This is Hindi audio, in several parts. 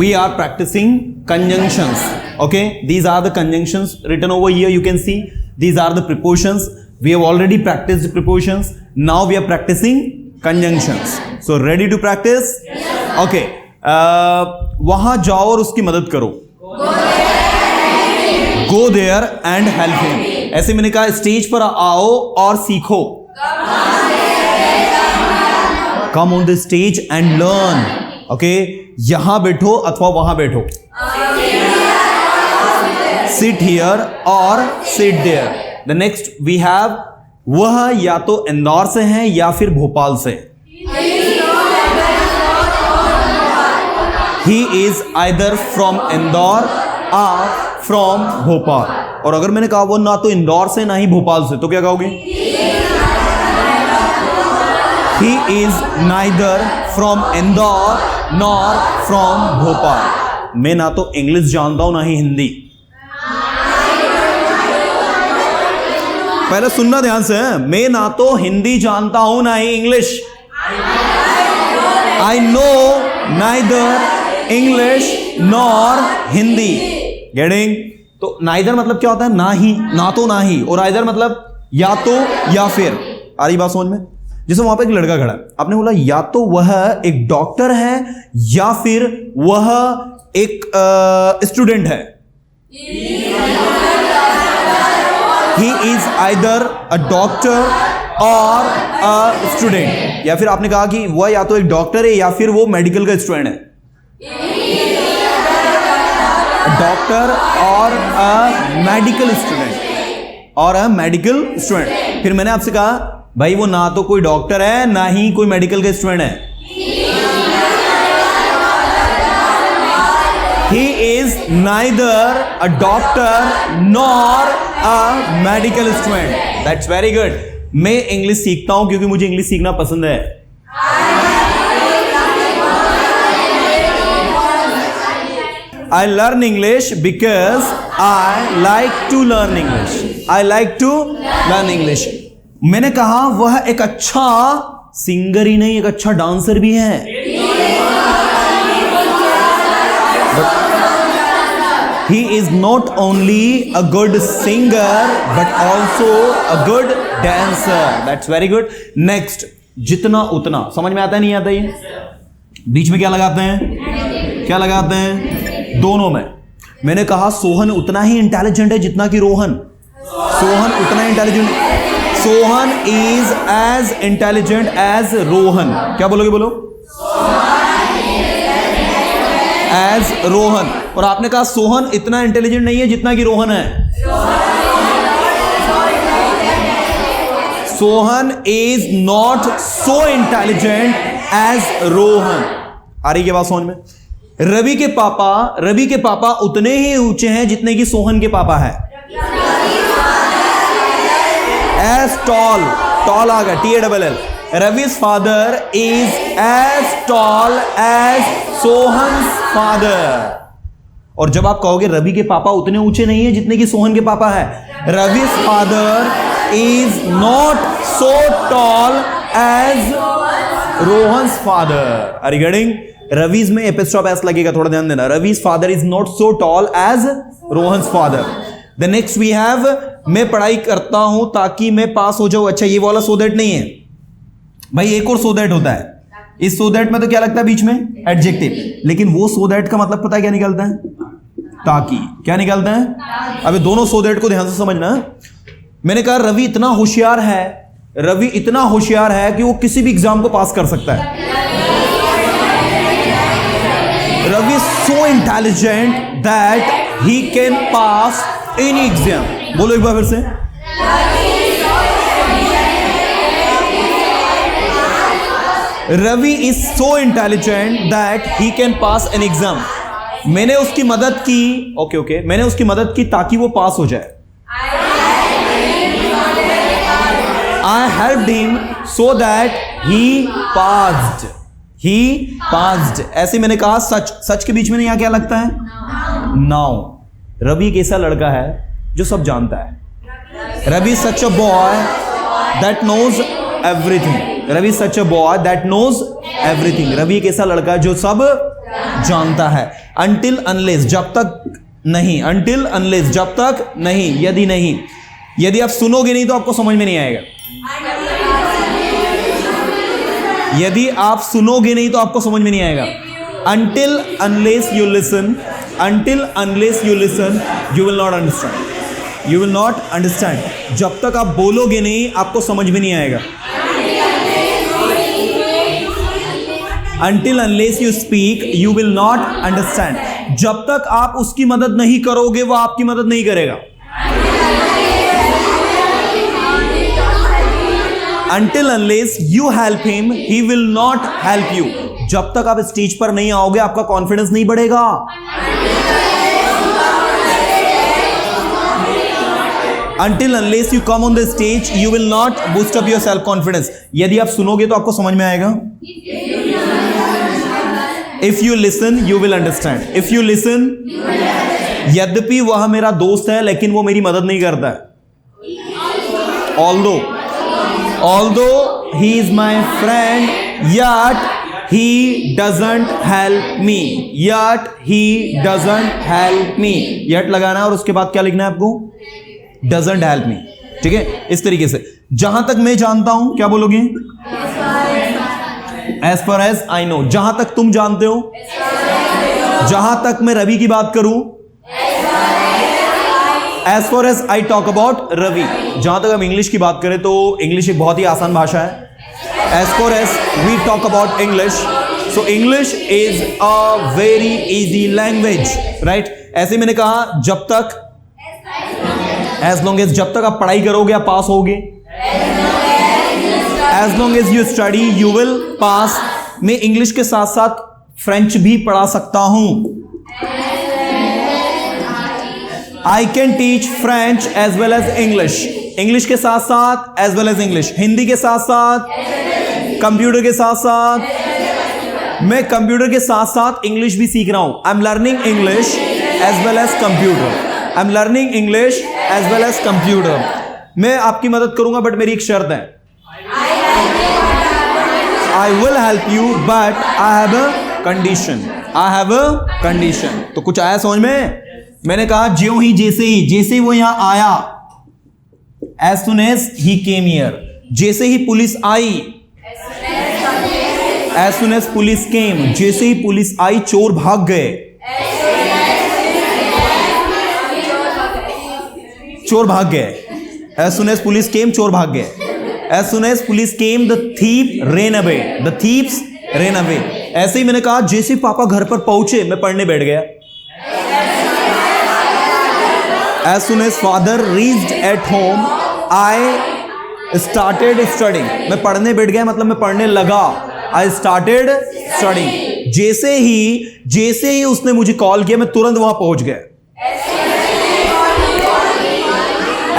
we are practicing conjunctions. Okay, these are the conjunctions written over here. You can see these are the prepositions. We have already practiced prepositions. Now we are practicing conjunctions. So ready to practice? Yes. Okay. वहां जाओ और उसकी मदद करो. Go there and help him. ऐसे मैंने कहा स्टेज पर आओ और सीखो. Come on the stage and learn. Okay, यहां बैठो अथवा वहां बैठो. Sit here or sit there. The next we have वह या तो इंदौर से हैं या फिर भोपाल से. He is either from Indore or from Bhopal. और अगर मैंने कहा वो ना तो इंदौर से ना ही भोपाल से, तो क्या कहोगे? He is neither from Indore nor from Bhopal. मैं ना तो इंग्लिश जानता हूं ना ही हिंदी. पहले सुनना ध्यान से. मैं ना तो हिंदी जानता हूं ना ही English. I know neither English nor Hindi. Getting? तो neither मतलब क्या होता है? ना ही, ना तो ना ही. और either मतलब या तो या फिर. आ रही बात समझ में? जैसे वहां पे एक लड़का खड़ा है, आपने बोला या तो वह एक डॉक्टर है या फिर वह एक स्टूडेंट है. He is either a doctor or a student. या फिर आपने कहा कि वह या तो एक डॉक्टर है या फिर वो मेडिकल का स्टूडेंट है. डॉक्टर और अ मेडिकल स्टूडेंट और अ मेडिकल स्टूडेंट. फिर मैंने आपसे कहा भाई वो ना तो कोई डॉक्टर है ना ही कोई मेडिकल का स्टूडेंट है. He is neither a doctor nor a medical student. That's very good. मैं इंग्लिश सीखता हूं क्योंकि मुझे इंग्लिश सीखना पसंद है. I learn English because I like to learn English. I like to learn English. मैंने कहा वह एक अच्छा सिंगर ही नहीं, एक अच्छा डांसर भी है. He is not only a good singer but also a good dancer. That's very good. Next, जितना उतना. समझ में आता है नहीं आता? ये बीच में क्या लगाते हैं? क्या लगाते हैं? दोनों में. मैंने कहा सोहन उतना ही इंटेलिजेंट है जितना कि रोहन. सोहन उतना intelligent. Sohan is as intelligent as Rohan. क्या बोलोगे? बोलो. एज रोहन. और आपने कहा सोहन इतना इंटेलिजेंट नहीं है जितना कि रोहन है. Sohan is not so intelligent as Rohan. आ रही है बात समझ में? रवि के पापा उतने ही ऊंचे हैं जितने कि सोहन के पापा है. As tall आ गया, TALL. Ravi's father is as tall as Sohan's father. और जब आप कहोगे रवि के पापा उतने ऊंचे नहीं है जितने कि सोहन के पापा है, Ravi's father is not so tall as Rohan's father. Are you getting? Ravi's में एपिस्ट्रॉफ एस लगेगा, थोड़ा ध्यान देना. Ravi's father is not so tall as Rohan's father. The next we have मैं पढ़ाई करता हूं ताकि मैं पास हो जाऊं. अच्छा, ये वाला सो दैट नहीं है भाई. एक और सो दैट होता है. इस सो दैट में तो क्या लगता है बीच में? एडजेक्टिव. लेकिन वो सो दैट का मतलब पता है क्या निकलता है? ताकि. क्या निकलता है? अबे दोनों सो दैट को ध्यान से समझना. मैंने कहा रवि इतना होशियार है कि वो किसी भी एग्जाम को पास कर सकता है. Ravi so intelligent that he can pass any exam. बोलो एक बार फिर से. Ravi is so intelligent that he can pass an exam. मैंने उसकी मदद की. ओके, मैंने उसकी मदद की ताकि वो पास हो जाए. I helped him so that he passed. He passed. ऐसे मैंने कहा सच के बीच में यहाँ क्या लगता है? Now. रवि एक ऐसा लड़का है जो सब जानता है. Ravi such a boy that knows everything. Ravi such a boy that knows everything. Ravi एक ऐसा लड़का जो सब जानता है। until unless जब तक नहीं, until unless जब तक नहीं, यदि नहीं, यदि आप सुनोगे नहीं तो आपको समझ में नहीं आएगा। यदि आप सुनोगे नहीं तो आपको समझ में नहीं आएगा। until unless you listen, until unless you listen, you will not understand, you will not understand। जब तक आप बोलोगे नहीं आपको समझ में नहीं आएगा। until unless you speak, you will not understand। जब तक आप उसकी मदद नहीं करोगे वो आपकी मदद नहीं करेगा। Until unless you help him, he will not help you। जब तक आप स्टेज पर नहीं आओगे आपका कॉन्फिडेंस नहीं बढ़ेगा। Until unless you come on the stage, you will not boost up your self confidence। यदि आप सुनोगे तो आपको समझ में आएगा। If you listen, you will understand। If you listen, यद्यपि वह मेरा दोस्त है लेकिन वो मेरी मदद नहीं करता है। Although he is my friend, yet he doesn't help me। Yet he doesn't help me। yet लगाना है और उसके बाद क्या लिखना है आपको? Doesn't help me। ठीक है, इस तरीके से जहां तक मैं जानता हूं, क्या बोलोगे? As far as I know। जहां तक तुम जानते हो, जहां तक मैं रवि की बात करूं, As far as I talk about Ravi. जहां तक हम इंग्लिश की बात करें तो इंग्लिश एक बहुत ही आसान भाषा है। As far as we talk about English, so English is a very easy language, right? ऐसे मैंने कहा जब तक, as long as जब तक आप पढ़ाई करोगे आप पास होगे। As long as you study you will pass। मैं इंग्लिश के साथ साथ फ्रेंच भी पढ़ा सकता हूं। I can teach French as well as English। English के साथ साथ as well as English। Hindi के साथ साथ, कंप्यूटर के साथ साथ, मैं कंप्यूटर के साथ साथ इंग्लिश भी सीख रहा हूं। I am learning English as well as computer. I am learning English as well as computer. मैं आपकी मदद करूंगा बट मेरी एक शर्त है। I will help you but I have a condition। I have a condition। तो कुछ आया समझ में? मैंने कहा ज्यों ही जैसे ही वो यहां आया, as soon as he came here। जैसे ही पुलिस आई, as soon as police came। जैसे ही पुलिस आई चोर भाग गए। चोर भाग गए। as soon as police came चोर भाग गए। as soon as police came the thief ran away। the thieves ran away। ऐसे ही मैंने कहा जैसे पापा घर पर पहुंचे मैं पढ़ने बैठ गया। As soon as father reached at home, I started studying। मैं पढ़ने बैठ गया मतलब मैं पढ़ने लगा। I started studying। जैसे ही उसने मुझे कॉल किया मैं तुरंत वहां पहुंच गया।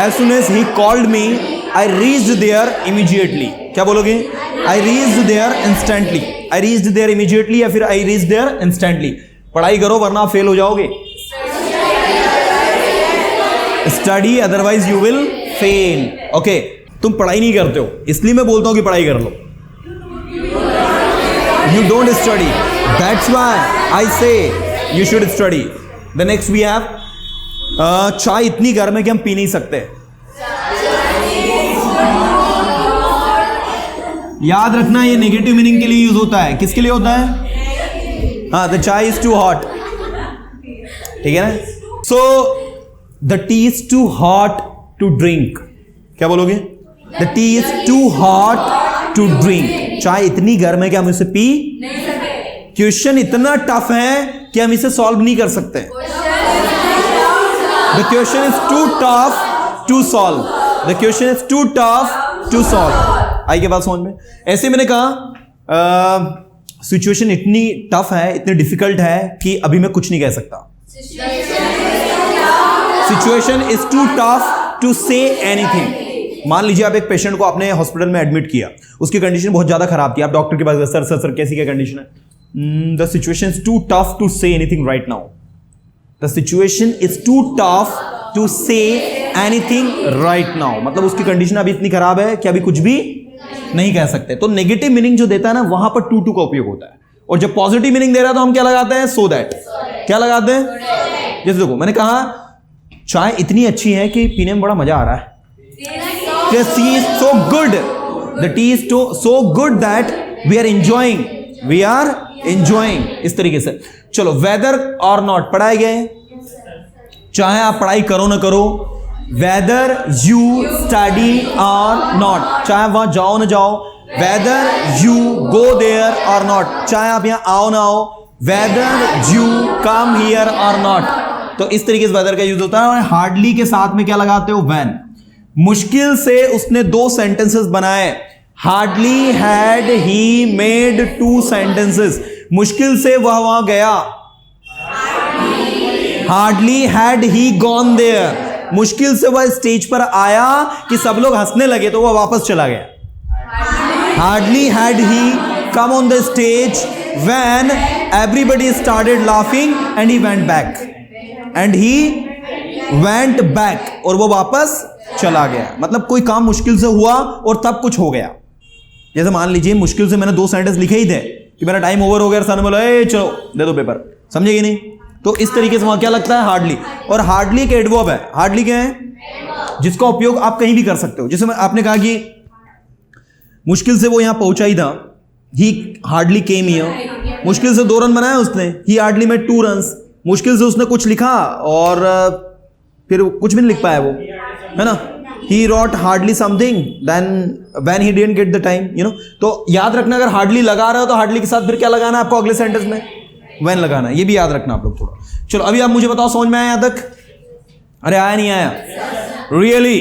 As soon as he called me, I reached there immediately। क्या बोलोगे? I reached there instantly। I reached there immediately या फिर I reached there instantly। पढ़ाई करो वरना आप फेल हो जाओगे। Study otherwise you will fail. Okay, तुम पढ़ाई नहीं करते हो इसलिए मैं बोलता हूं कि पढ़ाई कर लो। You don't study, that's why I say you should study. The next we have चाय इतनी गर्म है कि हम पी नहीं सकते। याद रखना ये नेगेटिव मीनिंग के लिए यूज होता है। किसके लिए होता है? हाँ, द चाय इज टू हॉट। ठीक है ना? सो The tea is too hot to drink। क्या बोलोगे? The tea is too hot to drink। चाय इतनी गर्म है कि हम इसे पी नहीं सकते। क्वेश्चन इतना टफ है कि हम इसे सॉल्व नहीं कर सकते। The question is too tough to solve। The question is too tough to solve। आई के बात समझ में? ऐसे मैंने कहा सिचुएशन इतनी टफ है, इतनी डिफिकल्ट है कि अभी मैं कुछ नहीं कह सकता। Situation is too tough to say anything. मान लीजिए आप एक पेशेंट को आपने हॉस्पिटल में एडमिट किया, उसकी कंडीशन बहुत ज्यादा खराब थी। आप डॉक्टर के पास गए, सर सर सर कैसी क्या कंडीशन है? The situation is too tough to say anything right now. The situation is too tough to say anything right now. मतलब उसकी कंडीशन अभी इतनी खराब है कि अभी कुछ भी नहीं कह सकते। तो नेगेटिव मीनिंग जो देता है ना, वहां पर टू का उपयोग होता है। और जब पॉजिटिव मीनिंग दे रहा है तो हम क्या लगाते हैं? So that. क्या लगाते हैं? जैसे देखो मैंने कहा चाय इतनी अच्छी है कि पीने में बड़ा मजा आ रहा है। The tea is so good. The tea is so good that we are enjoying. We are enjoying. इस तरीके से चलो whether or not पढ़ाए गए, चाहे आप पढ़ाई करो ना करो, whether you study or not, चाहे वहां जाओ ना जाओ, whether you go there or not, चाहे आप यहां आओ ना आओ, whether you come here or not, तो इस तरीके से वेदर का यूज होता है। और हार्डली के साथ में क्या लगाते हो? व्हेन। मुश्किल से उसने 2 सेंटेंसेस बनाए। Hardly had he made 2 sentences. मुश्किल से वह वहां गया। Hardly had he gone there. मुश्किल से वह स्टेज पर आया कि सब लोग हंसने लगे तो वह वापस चला गया। Hardly had he come on the stage when everybody started laughing and he went back. And he went back, और वो वापस चला गया। मतलब कोई काम मुश्किल से हुआ और तब कुछ हो गया। जैसे मान लीजिए मुश्किल से मैंने 2 सेंटेंस लिखे ही थे कि मेरा टाइम ओवर हो गया, सर ने बोला ए चलो दे दो पेपर, समझे कि नहीं? तो इस तरीके से वहां क्या लगता है? हार्डली। और हार्डली के एडवर्ब है। हार्डली क्या है? जिसका उपयोग आप कहीं भी कर सकते हो। जैसे आपने कहा कि मुश्किल से वो यहां पहुंचा ही था, ही हार्डली केम हियर। मुश्किल से 2 रन बनाया उसने, ही हार्डली मेड 2 रन्स। मुश्किल से उसने कुछ लिखा और फिर कुछ भी नहीं लिख पाया वो, है ना? He wrote hardly something then when he didn't get the time, you know। तो याद रखना, अगर हार्डली लगा रहे हो तो हार्डली के साथ फिर क्या लगाना है आपको अगले सेंटेंस में? when लगाना है। ये भी याद रखना आप लोग थोड़ा। चलो अभी आप मुझे बताओ, समझ में आया यहां तक? अरे आया नहीं आया? रियली